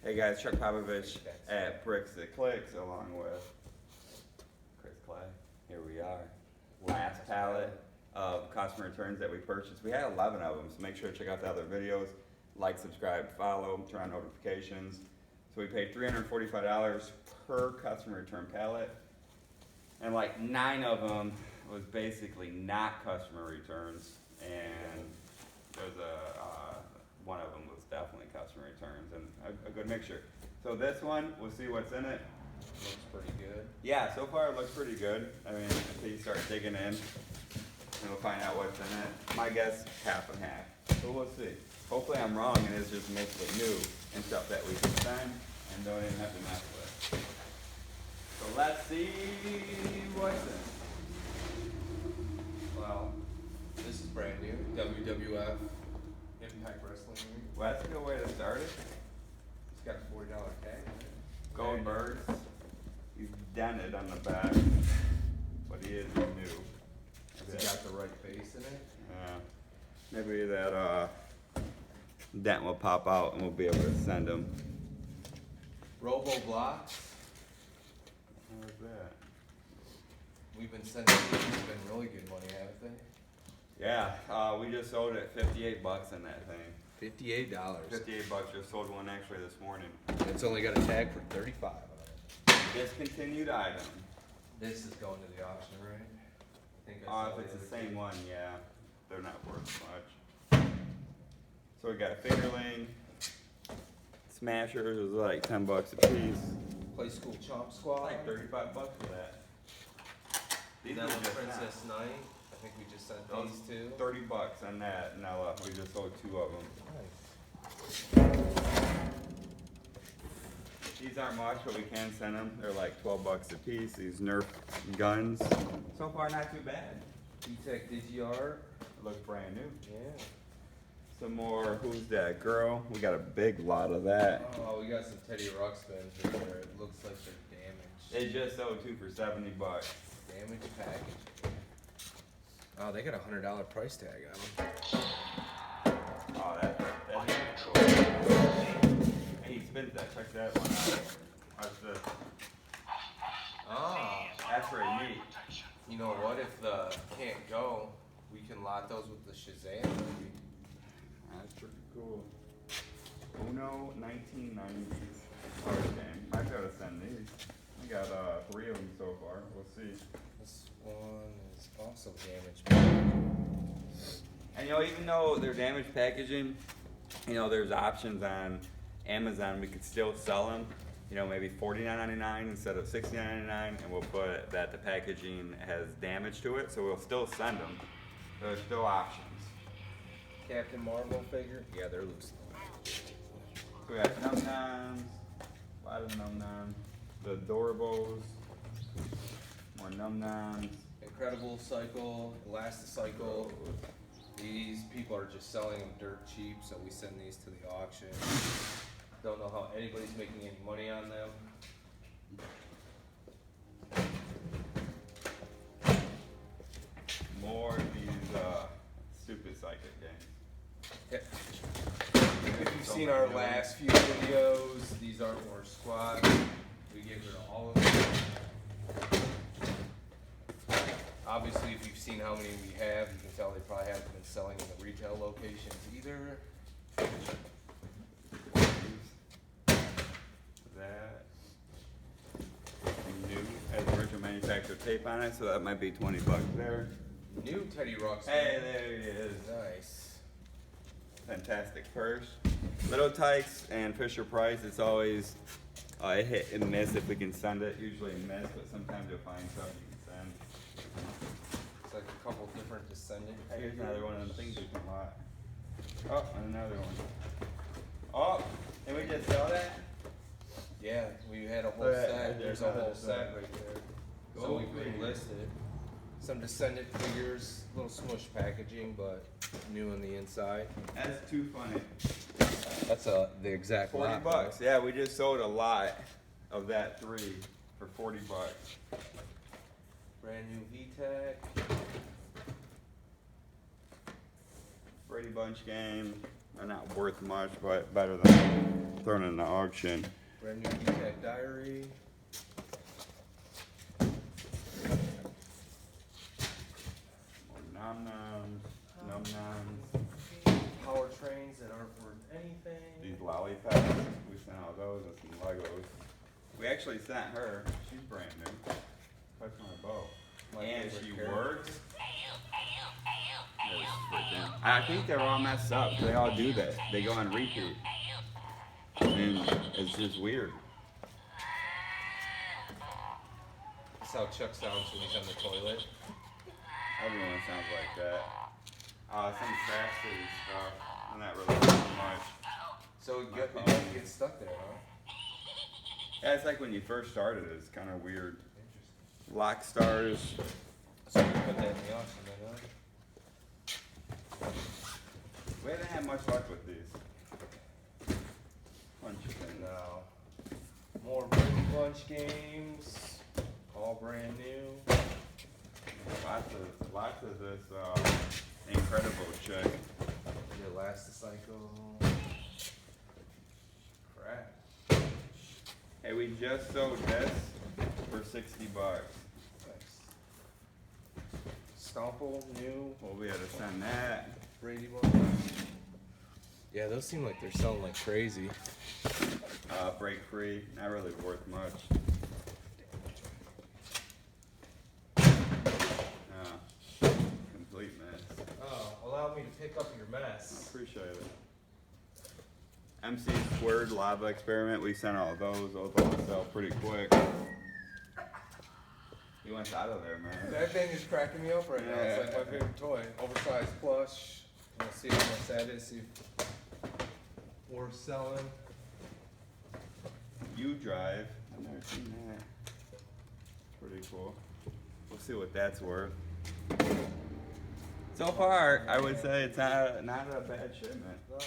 Hey guys, Chuckpopovich at Bricks That Clicks along with Chris Clay. Here we are. Last pallet of customer returns that we purchased. We had 11 of them, so make sure to check out the other videos. Like, subscribe, follow, turn on notifications. So we paid $345 per customer return pallet. And like 9 of them was basically not customer returns. And there's one of them was definitely customer returns and a good mixture. So this one, we'll see what's in it. Looks pretty good. Yeah, so far it looks pretty good. I mean, until you start digging in, and we'll find out what's in it. My guess, half and half. So we'll see. Hopefully I'm wrong and it's just mostly new and stuff that we can send and don't even have to mess with. So let's see what's in. Well, this is brand new. WWF Impact Wrestling Ring. Well, that's a good way to start it. It's got a $40 tag on it. Goldberg. He's dented on the back, but he is new. Has he got the right base in it? Yeah. Maybe that dent will pop out and we'll be able to send him. Robo Blocks. How's that? We've been sending these. It's been really good money, haven't they? Yeah, we just sold it $58 in that thing. $58. $58. Just sold one actually this morning. It's only got a tag for $35 on it. Discontinued item. This is going to the auction, right? I think I saw If it's the other same two. one, yeah, they're not worth much. So we got fingerling, smashers. It was like $10 a piece. Play School Chomp Squad. Like $35 for that. These Nella are just Princess Knight. I think we just sent Those these two. $30 on that Nella. We just sold 2 of them. Nice. These aren't much, but we can send them. They're like $12 a piece. These Nerf guns. So far, not too bad. D-Tech DGR. Look brand new. Yeah. Some more. Who's that girl? We got a big lot of that. Oh, we got some Teddy Ruxpins in there. It looks like they're damaged. They just sold 2 for $70. Damaged package. Oh, they got a $100 price tag on them. Oh, that's hey, he spins that. Check that one out. Watch this. Oh, That's pretty neat. you know what? If the can't go, we can lot those with the Shazam movie. That's pretty cool. Uno 1990s card game. Might be able to send these. We got 3 of them so far. We'll see. This one is also damaged. And you know, even though they're damaged packaging, you know, there's options on Amazon. We could still sell them. You know, maybe $49.99 instead of $69.99, and we'll put that the packaging has damage to it, so we'll still send them. There's still options. Captain Marvel figure? Yeah, they're loose. So we have Num Noms, a lot of Num Noms, the Adorables, more Num Noms. Incredible Cycle, Elasticycle. These people are just selling them dirt cheap, so we send these to the auction. Don't know how anybody's making any money on them. More of these stupid psychic games. If you've seen our last few videos, these are more squads. We get rid of all of them. Obviously, if you've seen how many we have, you can tell they probably haven't been selling in the retail locations either. That new has original manufacturer tape on it, so that might be $20 there. New Teddy Ruxpin. Hey, there he is. Nice. Fantastic purse. Little Tykes and Fisher Price, it's always a hit and miss if we can send it. Usually a miss, but sometimes you'll find something you can send. It's like a couple different descendant. Hey, here's another one of them things we can lot. Oh, and another one. Oh, and we just sell that? Yeah, we had a whole Look at set. that. There's a whole set right there. So Go we figure. listed some descendant figures, little smush packaging, but new on the inside. That's too funny. That's the exact lot, $40. Yeah, we just sold a lot of that 3 for $40. Brand new VTech. Brady Bunch game. They're not worth much, but better than throwing in the auction. Brand new DTAC diary. More nom-noms, num-noms. Powertrains that aren't worth anything. These lollipops, we sent all those and some Legos. We actually sent her, she's brand new. Touch my bow. My And favorite she character. works. There's freaking- I think they're all messed up. They all do that. They go on repeat. And it's just weird. That's how Chuck sounds when he's on the toilet. Everyone sounds like that. Some trash city stuff. I'm not really doing much. So it doesn't get stuck there, huh? Yeah, it's like when you first started, it's kind of weird. Interesting. Lock stars. So we put that in the auction then, huh? We haven't had much luck with these. Punch And things. now, more Brady Bunch games. All brand new. Lots of this incredible chick. The Elasticycle. Crap. Hey, we just sold this for $60. Nice. Stomple, new. We'll be able to send that. Brady Bunch. Yeah, those seem like they're selling like crazy. Break free, not really worth much. Complete mess. Oh, allow me to pick up your I mess. appreciate it. MC Squared Lava Experiment, we sent all those will sell pretty quick. He went out of there, man. That thing is cracking me up right now. It's like my favorite toy. Oversized plush. I'm gonna see how much that is. See if worth selling. U Drive, I've never seen that. Pretty cool. We'll see what that's worth. So far, I would say it's not a bad shipment. No.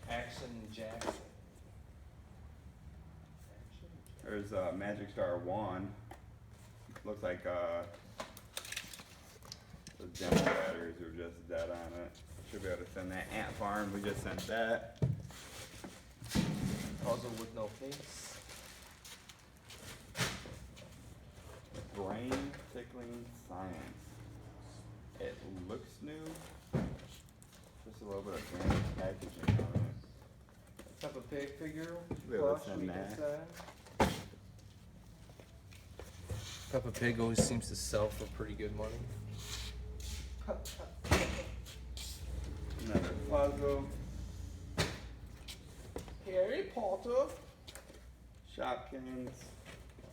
Action Jackson. There's Magic Star 1. Looks like the demo batteries are just dead on it. Should be able to send that. Ant Farm, we just sent that. Puzzle with no face. Brain Tickling Science. It looks new. Just a little bit of damaged packaging on it. Peppa Pig figure. Be able to Plush send we can that. send. Peppa Pig always seems to sell for pretty good money. Another puzzle. Harry Potter. Shopkins.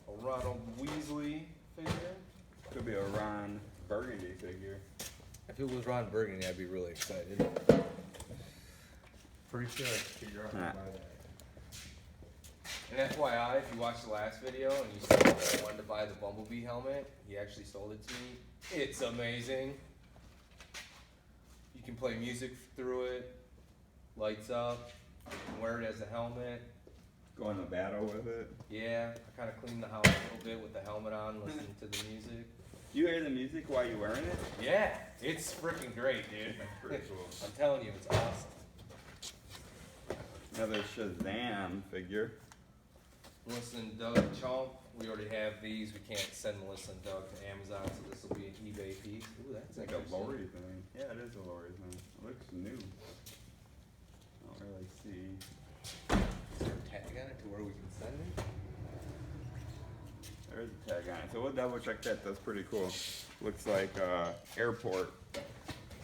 A Ronald Weasley figure. Could be a Ron Burgundy figure. If it was Ron Burgundy, I'd be really excited. Pretty sure I could figure out how to buy that. And FYI, if you watched the last video and you said that I wanted to buy the Bumblebee helmet, he actually sold it to me. It's amazing. You can play music through it, lights up, you can wear it as a helmet. Go into battle with it. Yeah, I kind of cleaned the house a little bit with the helmet on, listening to the music. You hear the music while you're wearing it? Yeah, it's freaking great, dude. That's pretty cool. I'm telling you, it's awesome. Another Shazam figure. Melissa and Doug Chomp, we already have these. We can't send Melissa and Doug to Amazon, so this will be an eBay piece. Ooh, that's It's like a Lori thing. Yeah, it is a Lori thing. It looks new. I don't really see. Is there a tag on it to where we can send it? There is a tag on it. So we'll double check that. That's pretty cool. Looks like airport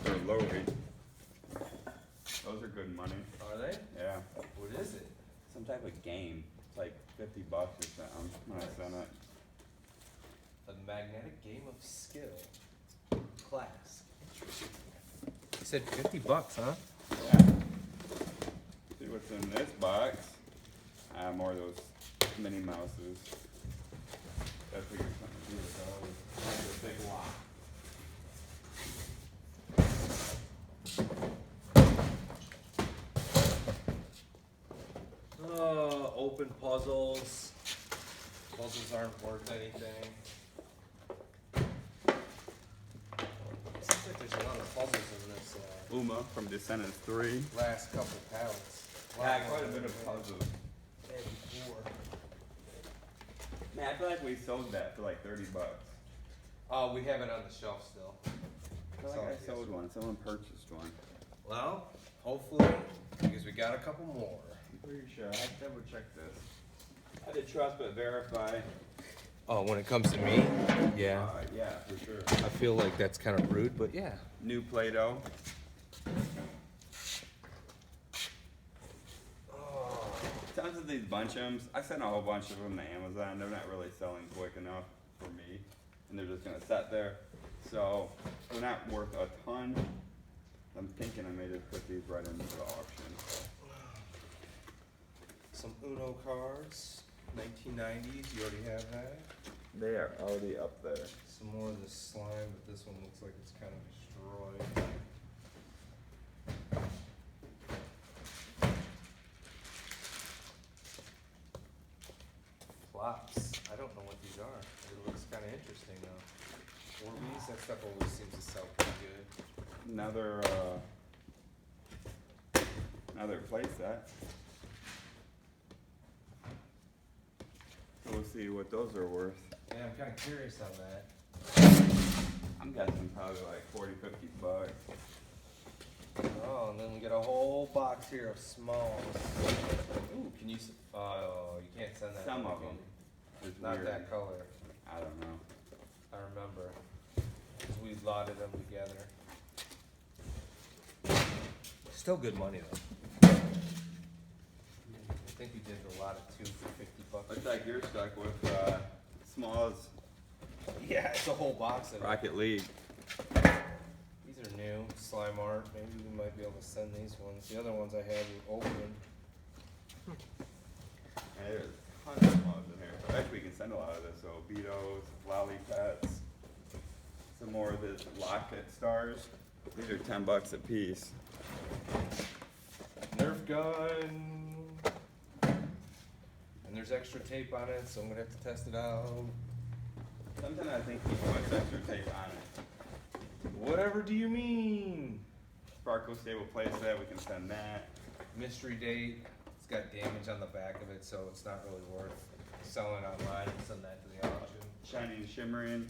or Lori. Those are good money. Are they? Yeah. What is it? Some type of game. It's like $50 or something when I sent it. A magnetic game of skill. Class. You said $50, huh? Yeah. See what's in this box. More of those Minnie Mouses. That figure's something to do with those. That's a big lot. Open puzzles. Puzzles aren't worth anything. It seems like there's a lot of puzzles in this Uma from Descendants 3. Last couple pallets. Yeah, quite a bit of puzzles. Maybe 4. Man, I feel like we sold that for like 30 bucks. Oh, we have it on the shelf still. I feel like I sold one. Someone purchased one. Well, hopefully, because we got a couple more. I'm pretty sure. I have to double check this. I did trust but verify. Oh, when it comes to me, yeah. Yeah, for sure. I feel like that's kind of rude, but yeah. New Play-Doh. Oh. Tons of these bunchums. I sent a whole bunch of them to Amazon. They're not really selling quick enough for me, and they're just gonna sit there. So they're not worth a ton. I'm thinking I may just put these right into the auction. Some Uno cards, 1990s. You already have that. They are already up there. Some more of the slime, but this one looks like it's kind of destroyed. Flops. I don't know what these are. It looks kind of interesting though. Orbeez, that stuff always seems to sell pretty good. Another play set. So we'll see what those are worth. Yeah, I'm kind of curious on that. I'm guessing probably like 40, 50 bucks. Oh, and then we get a whole box here of smalls. Ooh, can you? Oh, you can't send that. Some to me, of them. can you? It's Not weird. that color. I don't know. I remember. Because we lotted them together. Still good money though. I think we did a lot of 2 for 50 bucks. Looks like you're stuck with Smalls Yeah, it's a whole box of it. Rocket League. These are new, slime art. Maybe we might be able to send these ones. The other ones I had were open. And there's tons of Smalls in here. Actually, we can send a lot of this. So Betos, Lollipops, some more of this Locket Stars. These are 10 bucks a piece. Nerf gun. And there's extra tape on it, so I'm gonna have to test it out. Something I think he puts extra tape on it. Whatever do you mean? Sparkle Stable playset, we can send that. Mystery date. It's got damage on the back of it, so it's not really worth selling online and send that to the auction. Shining Shimmering.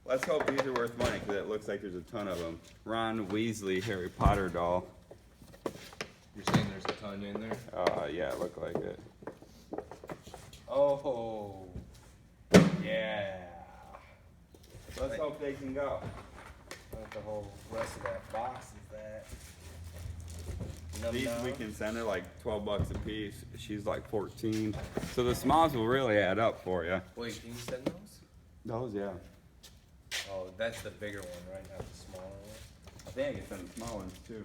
Let's hope these are worth money because it looks like there's a ton of them. Ron Weasley Harry Potter doll. You're saying there's a ton in there? Yeah, it looked like it. Oh, yeah. Let's hope they can go. Like the whole rest of that box is that. These we can send her like 12 bucks a piece. She's like 14. So the smalls will really add up for you. Wait, can you send those? Those, yeah. Oh, that's the bigger one, right? Not the smaller one? I think I can send the small ones too.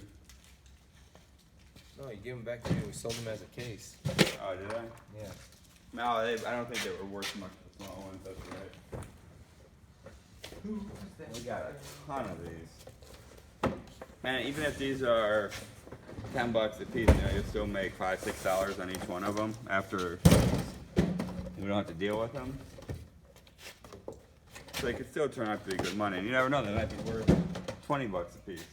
No, you give them back to me. We sold them as a case. Oh, did I? Yeah. No, I don't think they were worth much, the small ones, that's right. We got a ton of these. Man, even if these are 10 bucks a piece, you know, you'll still make $5, $6 on each one of them after we don't have to deal with them. So they could still turn out to be good money. And you never know, they might be worth 20 bucks a piece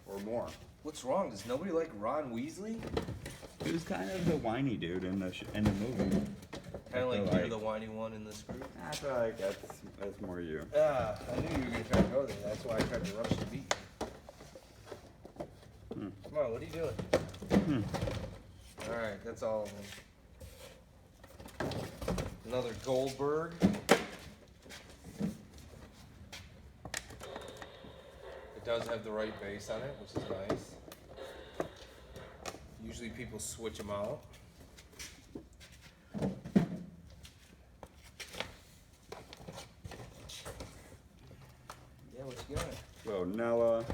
or more. What's wrong? Does nobody like Ron Weasley? He was kind of the whiny dude in the movie. Kind of like feel you're like- the whiny one in this group? I feel like that's more you. Ah, I knew you were going to try to go there. That's why I tried to rush the beat. Hmm. Come on, what are you doing? Alright, that's all of them. Another Goldberg. It does have the right base on it, which is nice. Usually people switch them out. Yeah, what you got? So Nella,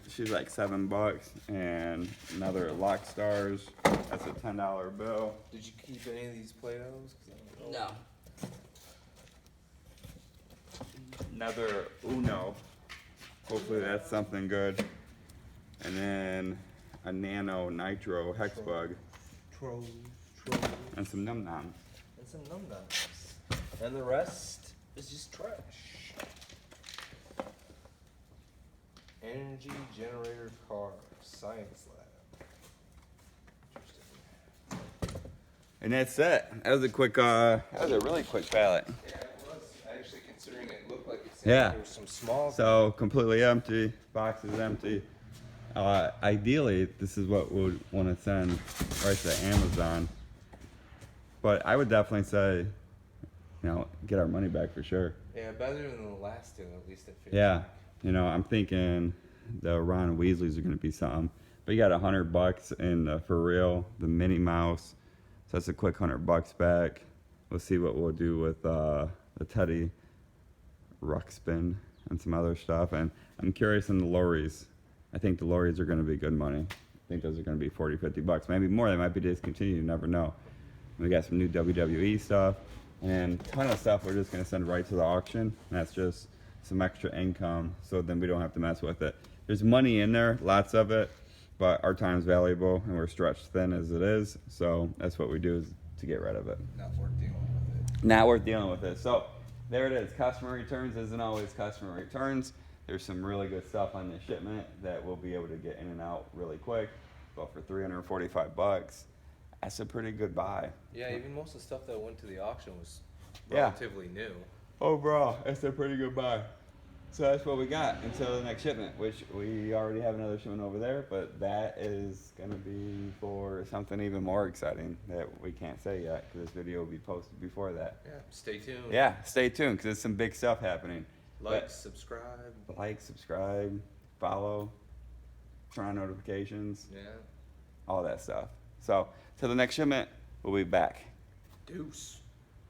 she's like $7, and another Lock Stars. That's a $10 bill. Did you keep any of these Play-Dohs? 'Cause I don't know. No. Another Uno. Hopefully that's something good. And then a Nano Nitro Hex Bug Trolls. and some Num Noms. And some num-nums. And the rest is just trash. Energy generator car, science lab. Interesting. And that's it. That was a quick, that was a really quick pallet. Yeah, it was. Actually, considering it looked like it's Yeah. there was some small. So completely empty, box is empty. Ideally, this is what we'd want to send right to Amazon. But I would definitely say, get our money back for sure. Yeah, better than the last two, at least it feels. Yeah, I'm thinking the Ron Weasleys are going to be something. But you got $100 in the For Real, the Minnie Mouse. So that's a quick $100 back. We'll see what we'll do with the Teddy Ruxpin and some other stuff. And I'm curious on the lorries. I think the lorries are going to be good money. I think those are going to be $40, $50. Maybe more. They might be discontinued. You never know. We got some new WWE stuff and a ton of stuff we're just going to send right to the auction. And that's just some extra income, so then we don't have to mess with it. There's money in there, lots of it, but our time's valuable and we're stretched thin as it is. So that's what we do, is to get rid of it. Not worth dealing with it. Not worth dealing with it. So there it is. Customer returns isn't always customer returns. There's some really good stuff on this shipment that we'll be able to get in and out really quick. But for $345, that's a pretty good buy. Yeah, even most of the stuff that went to the auction was Yeah. relatively new. Overall, it's a pretty good buy. So that's what we got until the next shipment, which we already have another shipment over there, but that is going to be for something even more exciting that we can't say yet, because this video will be posted before that. Yeah, stay tuned. Yeah, stay tuned, because there's some big stuff happening. Like, But- subscribe, follow, turn on notifications, Yeah. all that stuff. So till the next shipment, we'll be back. Deuce.